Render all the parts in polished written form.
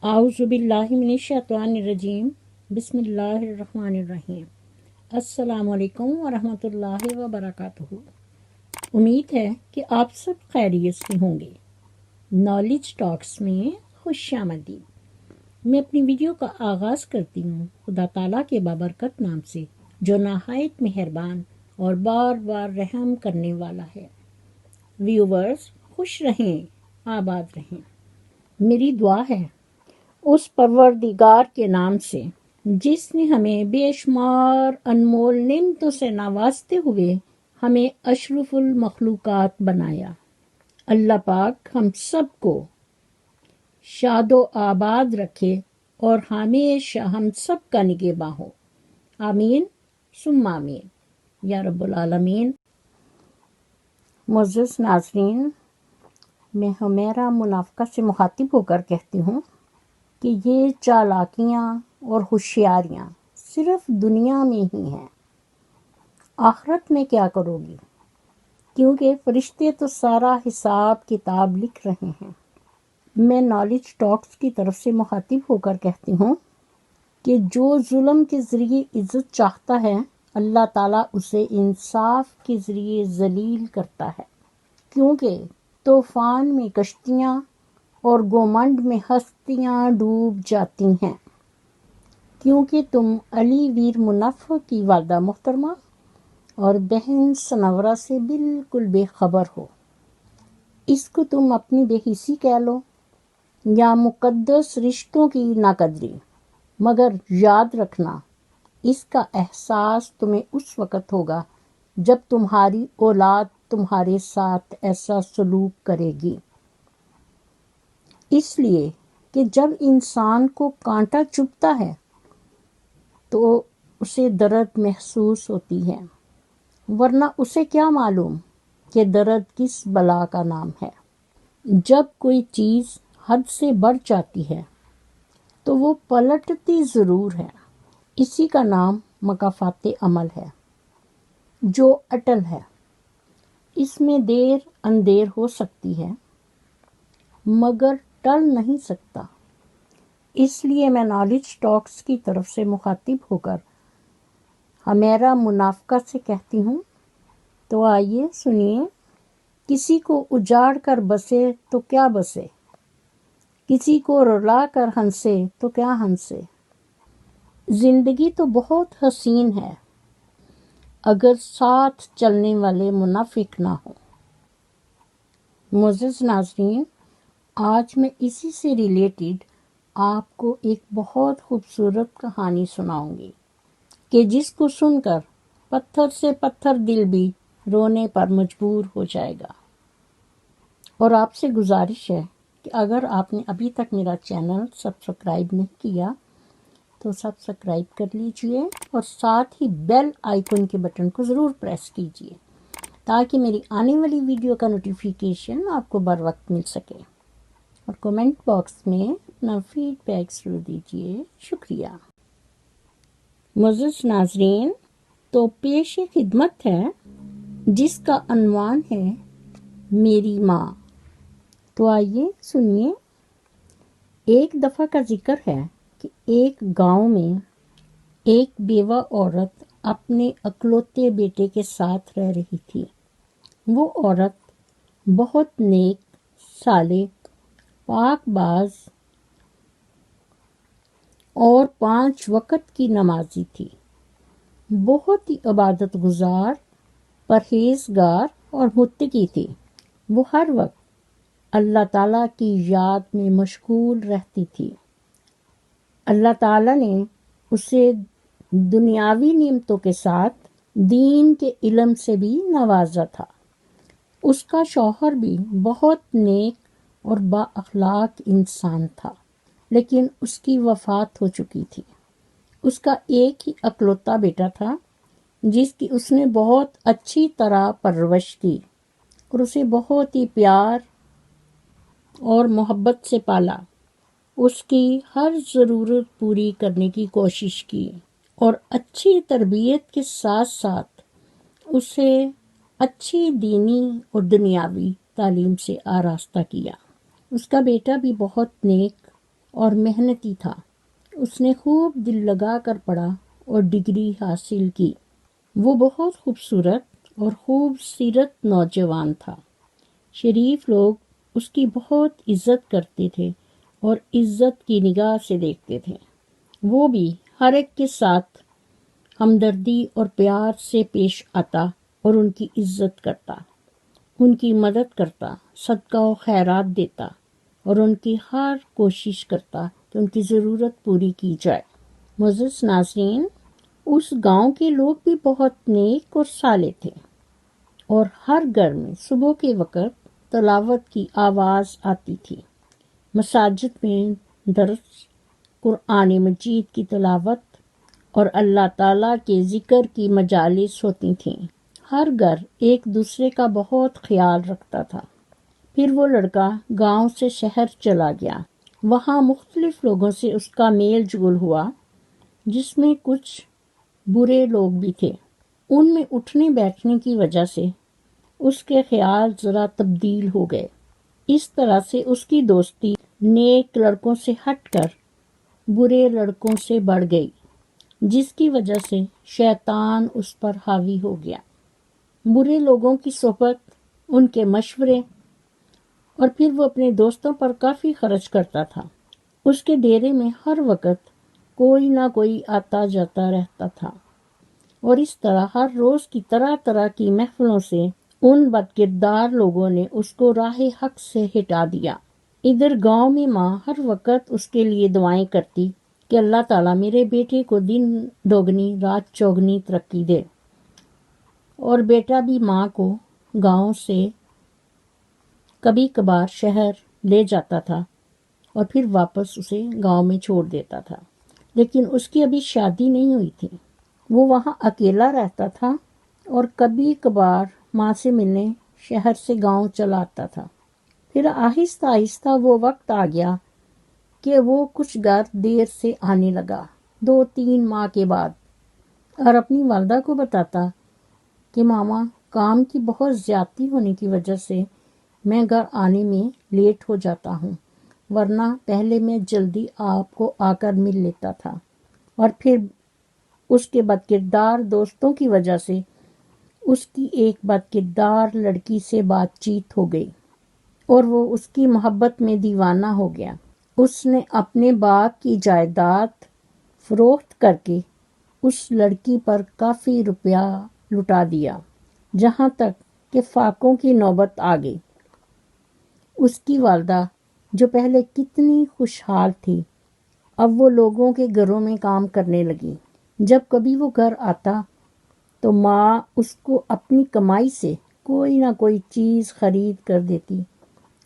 اعوذ باللہ من الشیطان الرجیم بسم اللہ الرحمن الرحیم۔ السلام علیکم ورحمۃ اللہ وبرکاتہ۔ امید ہے کہ آپ سب خیریت سے ہوں گے۔ نالج ٹاکس میں خوش آمدید۔ میں اپنی ویڈیو کا آغاز کرتی ہوں خدا تعالیٰ کے بابرکت نام سے، جو نہایت مہربان اور بار بار رحم کرنے والا ہے۔ ویورز خوش رہیں، آباد رہیں۔ میری دعا ہے اس پروردگار کے نام سے جس نے ہمیں بے شمار انمول نعمتوں سے نوازتے ہوئے ہمیں اشرف المخلوقات بنایا۔ اللہ پاک ہم سب کو شاد و آباد رکھے اور ہمیشہ ہم سب کا نگہباں ہو، آمین ثم آمین یا رب العالمین۔ معزز ناظرین، میں حمیرہ منافقہ سے مخاطب ہو کر کہتی ہوں کہ یہ چالاکیاں اور ہوشیاریاں صرف دنیا میں ہی ہیں، آخرت میں کیا کرو گی؟ کیونکہ فرشتے تو سارا حساب کتاب لکھ رہے ہیں۔ میں نالج ٹاکس کی طرف سے مخاطب ہو کر کہتی ہوں کہ جو ظلم کے ذریعے عزت چاہتا ہے، اللہ تعالیٰ اسے انصاف کے ذریعے ذلیل کرتا ہے، کیونکہ طوفان میں کشتیاں اور گھمنڈ میں ہستیاں ڈوب جاتی ہیں۔ کیونکہ تم علی ویر منفع کی والدہ محترمہ اور بہن سنورہ سے بالکل بے خبر ہو۔ اس کو تم اپنی بے حسی کہہ لو یا مقدس رشتوں کی ناقدری، مگر یاد رکھنا اس کا احساس تمہیں اس وقت ہوگا جب تمہاری اولاد تمہارے ساتھ ایسا سلوک کرے گی۔ اس لیے کہ جب انسان کو کانٹا چبھتا ہے تو اسے درد محسوس ہوتی ہے، ورنہ اسے کیا معلوم کہ درد کس بلا کا نام ہے۔ جب کوئی چیز حد سے بڑھ جاتی ہے تو وہ پلٹتی ضرور ہے۔ اسی کا نام مکافات عمل ہے، جو اٹل ہے۔ اس میں دیر اندیر ہو سکتی ہے مگر ٹل نہیں سکتا۔ اس لیے میں نالج ٹاکس کی طرف سے مخاطب ہو کر حمیرہ منافقہ سے کہتی ہوں، تو آئیے سنیے۔ کسی کو اجاڑ کر بسے تو کیا بسے، کسی کو رلا کر ہنسے تو کیا ہنسے۔ زندگی تو بہت حسین ہے اگر ساتھ چلنے والے منافق نہ ہوں۔ معزز ناظرین، آج میں اسی سے ریلیٹڈ آپ کو ایک بہت خوبصورت کہانی سناؤں گی کہ جس کو سن کر پتھر سے پتھر دل بھی رونے پر مجبور ہو جائے گا۔ اور آپ سے گزارش ہے کہ اگر آپ نے ابھی تک میرا چینل سبسکرائب نہیں کیا تو سبسکرائب کر لیجئے اور ساتھ ہی بیل آئیکن کے بٹن کو ضرور پریس کیجئے تاکہ میری آنے والی ویڈیو کا نوٹیفیکیشن آپ کو بر وقت مل سکے، اور کومنٹ باکس میں اپنا فیڈ بیک ضرور دیجیے۔ شکریہ۔ معزز ناظرین، تو پیش خدمت ہے جس کا عنوان ہے میری ماں۔ تو آئیے سنیے۔ ایک دفعہ کا ذکر ہے کہ ایک گاؤں میں ایک بیوہ عورت اپنے اکلوتے بیٹے کے ساتھ رہ رہی تھی۔ وہ عورت بہت نیک، صالح، پاک باز اور 5 وقت کی نمازی تھی۔ بہت ہی عبادت گزار، پرہیزگار اور متقی تھی۔ وہ ہر وقت اللہ تعالیٰ کی یاد میں مشغول رہتی تھی۔ اللہ تعالیٰ نے اسے دنیاوی نعمتوں کے ساتھ دین کے علم سے بھی نوازا تھا۔ اس کا شوہر بھی بہت نیک اور با اخلاق انسان تھا، لیکن اس کی وفات ہو چکی تھی۔ اس کا ایک ہی اکلوتا بیٹا تھا جس کی اس نے بہت اچھی طرح پرورش کی اور اسے بہت ہی پیار اور محبت سے پالا۔ اس کی ہر ضرورت پوری کرنے کی کوشش کی اور اچھی تربیت کے ساتھ ساتھ اسے اچھی دینی اور دنیاوی تعلیم سے آراستہ کیا۔ اس کا بیٹا بھی بہت نیک اور محنتی تھا۔ اس نے خوب دل لگا کر پڑھا اور ڈگری حاصل کی۔ وہ بہت خوبصورت اور خوب سیرت نوجوان تھا۔ شریف لوگ اس کی بہت عزت کرتے تھے اور عزت کی نگاہ سے دیکھتے تھے۔ وہ بھی ہر ایک کے ساتھ ہمدردی اور پیار سے پیش آتا اور ان کی عزت کرتا، ان کی مدد کرتا، صدقہ و خیرات دیتا اور ان کی ہر کوشش کرتا کہ ان کی ضرورت پوری کی جائے۔ معزز ناظرین، اس گاؤں کے لوگ بھی بہت نیک اور صالح تھے، اور ہر گھر میں صبح کے وقت تلاوت کی آواز آتی تھی۔ مساجد میں درس، قرآن مجید کی تلاوت اور اللہ تعالیٰ کے ذکر کی مجالس ہوتی تھیں۔ ہر گھر ایک دوسرے کا بہت خیال رکھتا تھا۔ پھر وہ لڑکا گاؤں سے شہر چلا گیا۔ وہاں مختلف لوگوں سے اس کا میل جول ہوا، جس میں کچھ برے لوگ بھی تھے۔ ان میں اٹھنے بیٹھنے کی وجہ سے اس کے خیال ذرا تبدیل ہو گئے۔ اس طرح سے اس کی دوستی نیک لڑکوں سے ہٹ کر برے لڑکوں سے بڑھ گئی، جس کی وجہ سے شیطان اس پر حاوی ہو گیا۔ برے لوگوں کی صحبت، ان کے مشورے، اور پھر وہ اپنے دوستوں پر کافی خرچ کرتا تھا۔ اس کے ڈیرے میں ہر وقت کوئی نہ کوئی آتا جاتا رہتا تھا، اور اس طرح ہر روز کی طرح طرح کی محفلوں سے ان بد کردار لوگوں نے اس کو راہ حق سے ہٹا دیا۔ ادھر گاؤں میں ماں ہر وقت اس کے لیے دعائیں کرتی کہ اللہ تعالیٰ میرے بیٹے کو دن دوگنی رات چوگنی ترقی دے، اور بیٹا بھی ماں کو گاؤں سے کبھی کبھار شہر لے جاتا تھا اور پھر واپس اسے گاؤں میں چھوڑ دیتا تھا۔ لیکن اس کی ابھی شادی نہیں ہوئی تھی۔ وہ وہاں اکیلا رہتا تھا اور کبھی کبھار ماں سے ملنے شہر سے گاؤں چلا آتا تھا۔ پھر آہستہ آہستہ وہ وقت آ گیا کہ وہ کچھ گھر دیر سے آنے لگا، 2-3 ماہ کے بعد، اور اپنی والدہ کو بتاتا کہ ماما، کام کی بہت زیادتی ہونے کی وجہ سے میں گھر آنے میں لیٹ ہو جاتا ہوں، ورنہ پہلے میں جلدی آپ کو آ کر مل لیتا تھا۔ اور پھر اس کے بد کردار دوستوں کی وجہ سے اس کی ایک بد کردار لڑکی سے بات چیت ہو گئی اور وہ اس کی محبت میں دیوانہ ہو گیا۔ اس نے اپنے باپ کی جائیداد فروخت کر کے اس لڑکی پر کافی روپیہ لٹا دیا، جہاں تک کہ فاقوں کی نوبت آ گئی۔ اس کی والدہ جو پہلے کتنی خوشحال تھی، اب وہ لوگوں کے گھروں میں کام کرنے لگی۔ جب کبھی وہ گھر آتا تو ماں اس کو اپنی کمائی سے کوئی نہ کوئی چیز خرید کر دیتی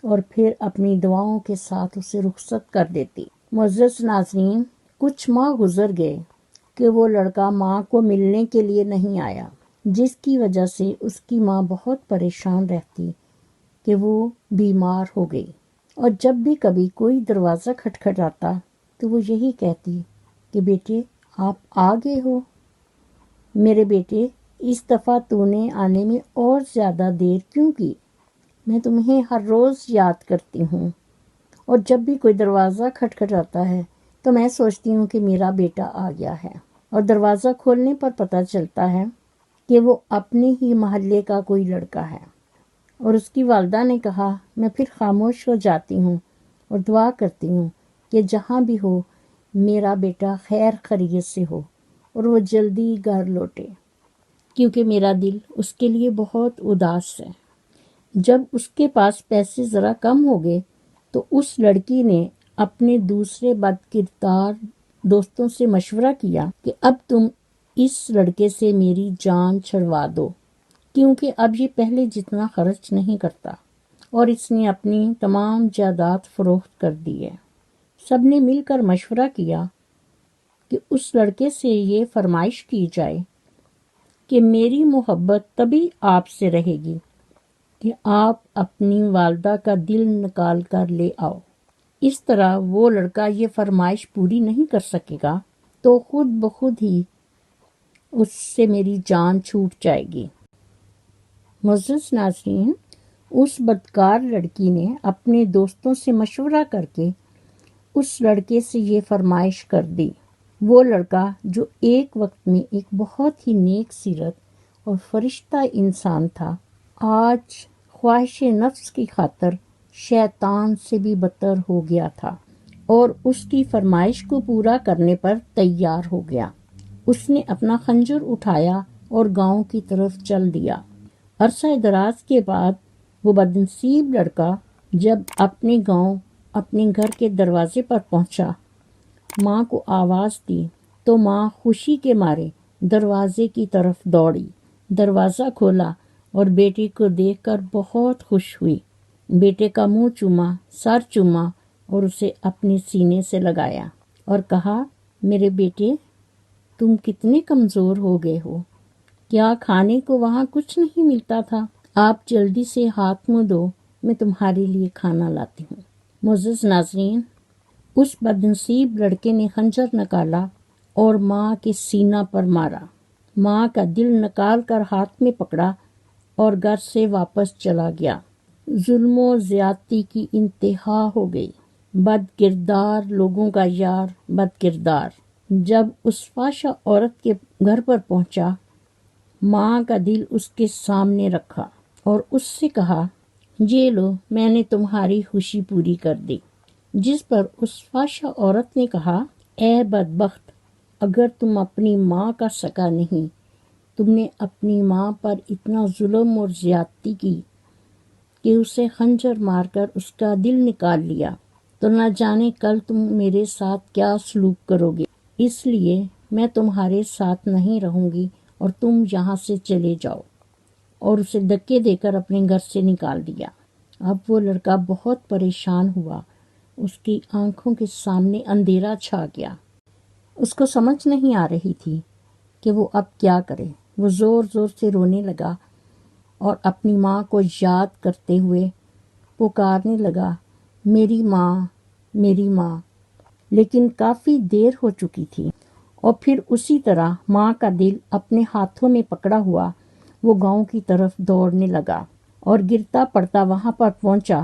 اور پھر اپنی دعاؤں کے ساتھ اسے رخصت کر دیتی۔ معزز ناظرین، کچھ ماہ گزر گئے کہ وہ لڑکا ماں کو ملنے کے لیے نہیں آیا، جس کی وجہ سے اس کی ماں بہت پریشان رہتی کہ وہ بیمار ہو گئی، اور جب بھی کبھی کوئی دروازہ کھٹکھٹاتا تو وہ یہی کہتی کہ بیٹے آپ آ گئے ہو۔ میرے بیٹے، اس دفعہ تو نے آنے میں اور زیادہ دیر کیوں کی؟ میں تمہیں ہر روز یاد کرتی ہوں، اور جب بھی کوئی دروازہ کھٹکھٹاتا ہے تو میں سوچتی ہوں کہ میرا بیٹا آ گیا ہے، اور دروازہ کھولنے پر پتہ چلتا ہے کہ وہ اپنے ہی محلے کا کوئی لڑکا ہے۔ اور اس کی والدہ نے کہا، میں پھر خاموش ہو جاتی ہوں اور دعا کرتی ہوں کہ جہاں بھی ہو میرا بیٹا خیر خیریت سے ہو اور وہ جلدی گھر لوٹے، کیونکہ میرا دل اس کے لیے بہت اداس ہے۔ جب اس کے پاس پیسے ذرا کم ہو گئے تو اس لڑکی نے اپنے دوسرے بد کردار دوستوں سے مشورہ کیا کہ اب تم اس لڑکے سے میری جان چھڑوا دو، کیونکہ اب یہ پہلے جتنا خرچ نہیں کرتا اور اس نے اپنی تمام جائیداد فروخت کر دی ہے۔ سب نے مل کر مشورہ کیا کہ اس لڑکے سے یہ فرمائش کی جائے کہ میری محبت تبھی آپ سے رہے گی کہ آپ اپنی والدہ کا دل نکال کر لے آؤ۔ اس طرح وہ لڑکا یہ فرمائش پوری نہیں کر سکے گا تو خود بخود ہی اس سے میری جان چھوٹ جائے گی۔ معزز ناظرین، اس بدکار لڑکی نے اپنے دوستوں سے مشورہ کر کے اس لڑکے سے یہ فرمائش کر دی۔ وہ لڑکا جو ایک وقت میں ایک بہت ہی نیک سیرت اور فرشتہ انسان تھا، آج خواہش نفس کی خاطر شیطان سے بھی بدتر ہو گیا تھا اور اس کی فرمائش کو پورا کرنے پر تیار ہو گیا۔ اس نے اپنا خنجر اٹھایا اور گاؤں کی طرف چل دیا۔ عرصہ دراز کے بعد وہ بدنصیب لڑکا جب اپنے گاؤں اپنے گھر کے دروازے پر پہنچا، ماں کو آواز دی تو ماں خوشی کے مارے دروازے کی طرف دوڑی، دروازہ کھولا اور بیٹے کو دیکھ کر بہت خوش ہوئی۔ بیٹے کا منہ چوما، سر چوما اور اسے اپنے سینے سے لگایا اور کہا، میرے بیٹے، تم کتنے کمزور ہو گئے ہو، کیا کھانے کو وہاں کچھ نہیں ملتا تھا؟ آپ جلدی سے ہاتھ منہ دھو، میں تمہارے لیے کھانا لاتی ہوں۔ معزز ناظرین، اس بدنصیب لڑکے نے خنجر نکالا اور ماں کے سینہ پر مارا۔ ماں کا دل نکال کر ہاتھ میں پکڑا اور گھر سے واپس چلا گیا۔ ظلم و زیادتی کی انتہا ہو گئی۔ بد کردار لوگوں کا یار بد کردار۔ جب اس فحشہ عورت کے گھر پر پہنچا، ماں کا دل اس کے سامنے رکھا اور اس سے کہا، یہ لو، میں نے تمہاری خوشی پوری کر دی۔ جس پر اس فحشہ عورت نے کہا، اے بدبخت، اگر تم اپنی ماں کا سگا نہیں، تم نے اپنی ماں پر اتنا ظلم اور زیادتی کی کہ اسے خنجر مار کر اس کا دل نکال لیا، تو نہ جانے کل تم میرے ساتھ کیا سلوک کرو گے، اس لیے میں تمہارے ساتھ نہیں رہوں گی اور تم یہاں سے چلے جاؤ، اور اسے دھکے دے کر اپنے گھر سے نکال دیا۔ اب وہ لڑکا بہت پریشان ہوا، اس کی آنکھوں کے سامنے اندھیرا چھا گیا۔ اس کو سمجھ نہیں آ رہی تھی کہ وہ اب کیا کرے۔ وہ زور زور سے رونے لگا اور اپنی ماں کو یاد کرتے ہوئے پکارنے لگا، میری ماں، میری ماں، لیکن کافی دیر ہو چکی تھی۔ اور پھر اسی طرح ماں کا دل اپنے ہاتھوں میں پکڑا ہوا وہ گاؤں کی طرف دوڑنے لگا اور گرتا پڑتا وہاں پر پہنچا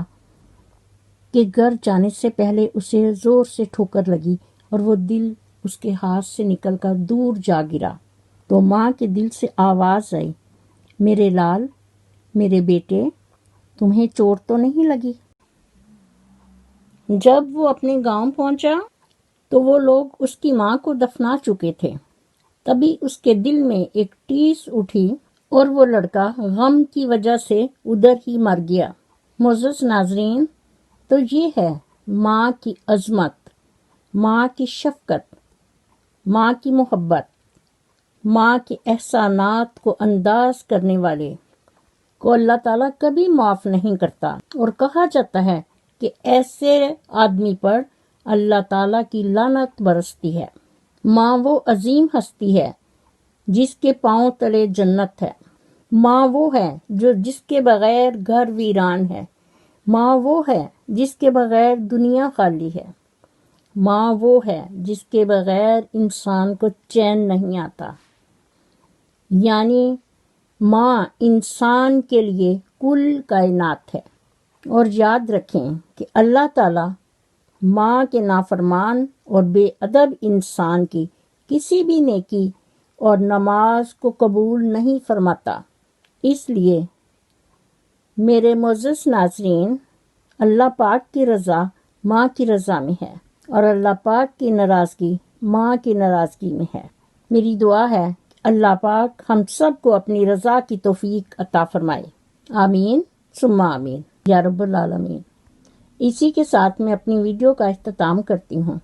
کہ گھر جانے سے پہلے اسے زور سے ٹھوکر لگی اور وہ دل اس کے ہاتھ سے نکل کر دور جا گرا۔ تو ماں کے دل سے آواز آئی، میرے لال، میرے بیٹے، تمہیں چوٹ تو نہیں لگی؟ جب وہ اپنے گاؤں پہنچا تو وہ لوگ اس کی ماں کو دفنا چکے تھے۔ تبھی اس کے دل میں ایک ٹیس اٹھی اور وہ لڑکا غم کی وجہ سے ادھر ہی مر گیا۔ معزز ناظرین، تو یہ ہے ماں کی عظمت، ماں کی شفقت، ماں کی محبت، ماں کے احسانات کو انداز کرنے والے کو اللہ تعالیٰ کبھی معاف نہیں کرتا، اور کہا جاتا ہے کہ ایسے آدمی پر اللہ تعالیٰ کی لعنت برستی ہے۔ ماں وہ عظیم ہستی ہے جس کے پاؤں تلے جنت ہے۔ ماں وہ ہے جس کے بغیر گھر ویران ہے۔ ماں وہ ہے جس کے بغیر دنیا خالی ہے۔ ماں وہ ہے جس کے بغیر انسان کو چین نہیں آتا۔ یعنی ماں انسان کے لیے کل کائنات ہے۔ اور یاد رکھیں کہ اللہ تعالیٰ ماں کے نافرمان اور بے ادب انسان کی کسی بھی نیکی اور نماز کو قبول نہیں فرماتا۔ اس لیے میرے معزز ناظرین، اللہ پاک کی رضا ماں کی رضا میں ہے اور اللہ پاک کی ناراضگی ماں کی ناراضگی میں ہے۔ میری دعا ہے کہ اللہ پاک ہم سب کو اپنی رضا کی توفیق عطا فرمائے۔ آمین ثم آمین یا رب العالمین۔ اسی کے ساتھ میں اپنی ویڈیو کا اختتام کرتی ہوں۔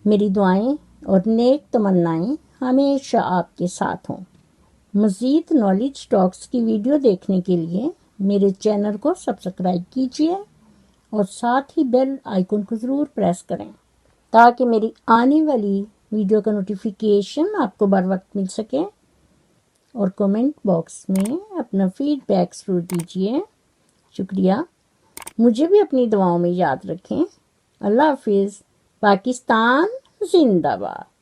میری دعائیں اور نیک تمنائیں ہمیشہ آپ کے ساتھ ہوں۔ مزید نالج ٹاکس کی ویڈیو دیکھنے کے لیے میرے چینل کو سبسکرائب کیجیے اور ساتھ ہی بیل آئیکن کو ضرور پریس کریں تاکہ میری آنے والی ویڈیو کا نوٹیفیکیشن آپ کو بر وقت مل سکے۔ اور کمنٹ باکس میں اپنا فیڈ بیک ضرور دیجیے۔ شکریہ۔ مجھے بھی اپنی دعاؤں میں یاد رکھیں۔ اللہ حافظ۔ پاکستان زندہ باد۔